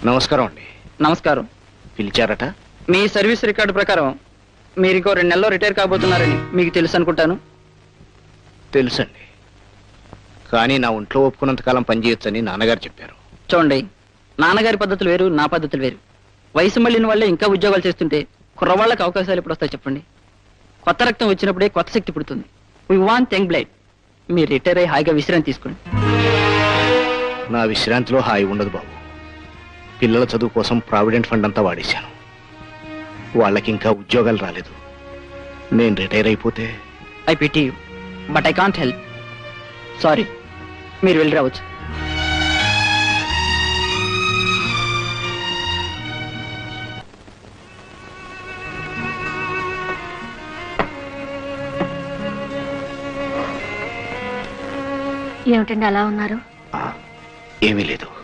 నమస్కారం అండి. నమస్కారం. పిలిచారట? మీ సర్వీస్ రికార్డు ప్రకారం మీరు ఇంకో 2 నెలల్లో రిటైర్ కాబోతున్నారని మీకు తెలుసు అనుకుంటాను. తెలుసండి, కానీ నా ఒంట్లో ఒప్పుకున్నంతకాలం పనిచేయొచ్చని నాన్నగారు చెప్పారు. చూడండి, నాన్నగారి పద్ధతులు వేరు, నా పద్ధతులు వేరు. వయసు మళ్ళిన వాళ్ళే ఇంకా ఉద్యోగాలు చేస్తుంటే కుర్రవాళ్ళకి అవకాశాలు ఎప్పుడు వస్తాయి చెప్పండి? కొత్త రక్తం వచ్చినప్పుడే కొత్త శక్తి పుడుతుంది. We want young blood. మీరు రిటైర్ అయ్యి హాయిగా విశ్రాంతి తీసుకోండి. నా విశ్రాంతిలో హాయి ఉండదు బాబు. పిల్లల చదువు కోసం ప్రావిడెంట్ ఫండ్ అంతా వాడేశాను. వాళ్ళకి ఇంకా ఉద్యోగాలు రాలేదు. నేను రిటైర్ అయిపోతే I pity you, but I can't help. Sorry, మీరు వెళ్ళి రావచ్చు. ఏమిటండి అలా ఉన్నారు? ఏమీ లేదు.